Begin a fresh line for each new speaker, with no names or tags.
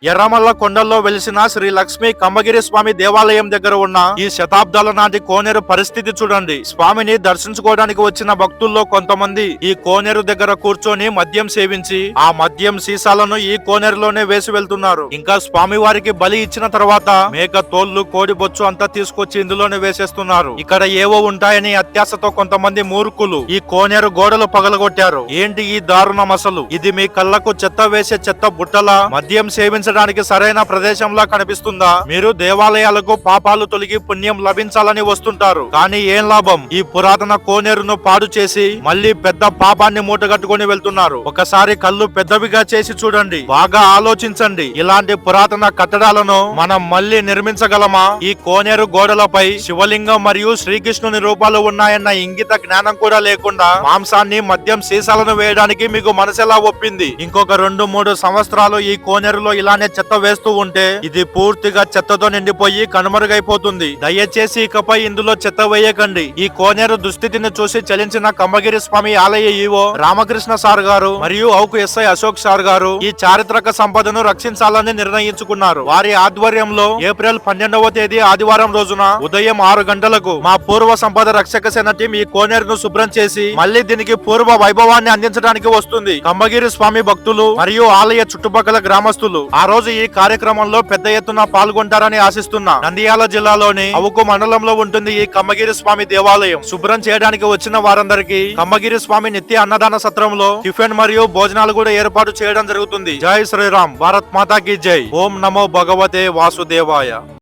ఎర్రమల్ల కొండల్లో వెలిసిన శ్రీ లక్ష్మీ కమ్మగిరి స్వామి దేవాలయం దగ్గర ఉన్న ఈ శతాబ్దాల నాటి కోనేరు పరిస్థితి చూడండి. స్వామిని దర్శించుకోవడానికి వచ్చిన భక్తుల్లో కొంతమంది ఈ కోనేరు దగ్గర కూర్చొని మద్యం సేవించి ఆ మద్యం సీసాలను ఈ కోనేరులోనే వేసి వెళ్తున్నారు. ఇంకా స్వామి వారికి బలి ఇచ్చిన తర్వాత మేక తోళ్లు, కోడి బొచ్చు అంతా తీసుకొచ్చి ఇందులోనే వేసేస్తున్నారు. ఇక్కడ ఏవో ఉంటాయని అత్యాశతో కొంతమంది మూర్ఖులు ఈ కోనేరు గోడలు పగలగొట్టారు. ఏంటి ఈ దారుణం అసలు? ఇది మీ కళ్ళకు చెత్త వేసే చెత్త బుట్టలా మద్యం సేవించడానికి సరైన ప్రదేశంలా కనిపిస్తుందా? మీరు దేవాలయాలకు పాపాలు తొలగి పుణ్యం లభించాలని వస్తుంటారు, కానీ ఏం లాభం? ఈ పురాతన కోనేరును పాడు చేసి మళ్ళీ పెద్ద పాపాన్ని మూటగట్టుకుని వెళ్తున్నారు. ఒకసారి కళ్ళు పెద్దవిగా చేసి చూడండి, బాగా ఆలోచించండి. ఇలాంటి పురాతన కట్టడాలను మనం మళ్ళీ నిర్మించగలమా? ఈ కోనేరు గోడలపై శివలింగం మరియు శ్రీకృష్ణుని రూపాలు ఉన్నాయన్న ఇంగిత జ్ఞానం కూడా లేకుండా మాంసాన్ని, మద్యం సీసాలను వేయడానికి మీకు మనసెలా ఒప్పింది? ఇంకొక 2-3 సంవత్సరాలు ఈ కోనేరులో ఇలానే చెత్త వేస్తూ ఉంటే ఇది పూర్తిగా చెత్తతో నిండిపోయి కనుమరుగైపోతుంది. దయచేసి ఇకపై ఇందులో చెత్త వేయకండి. ఈ కోనేరు దుస్థితిని చూసి చలించిన కమ్మగిరి స్వామి ఆలయ ఈవో రామకృష్ణ సార్ గారు మరియు ఔకు ఎస్ఐ అశోక్ సార్ గారు ఈ చారిత్రక సంపదను రక్షించాలని నిర్ణయించుకున్నారు. వారి ఆధ్వర్యంలో ఏప్రిల్ 12వ తేదీ ఆదివారం రోజున ఉదయం 6 గంటలకు మా పూర్వ సంపద రక్షక సేన టీం ఈ కోనేరును శుభ్రం చేసి మళ్లీ దీనికి పూర్వ వైభవాన్ని అందించడానికి వస్తుంది. కమ్మగిరి స్వామి భక్తులు మరియు ఆలయ చుట్టుపక్కల గ్రామస్తులు ఆ రోజు ఈ కార్యక్రమంలో పెద్ద ఎత్తున పాల్గొంటారని ఆశిస్తున్నా. నంద్యాల జిల్లాలోని అవుకు మండలంలో ఉంటుంది ఈ కమ్మగిరి స్వామి దేవాలయం. శుభ్రం చేయడానికి వచ్చిన వారందరికీ కమ్మగిరి స్వామి నిత్య అన్నదాన సత్రంలో టిఫిన్ మరియు భోజనాలు కూడా ఏర్పాటు చేయడం జరుగుతుంది. జై శ్రీరామ్, భారత్ మాతా కీ జై. ఓం నమో భగవతే వాసుదేవాయ.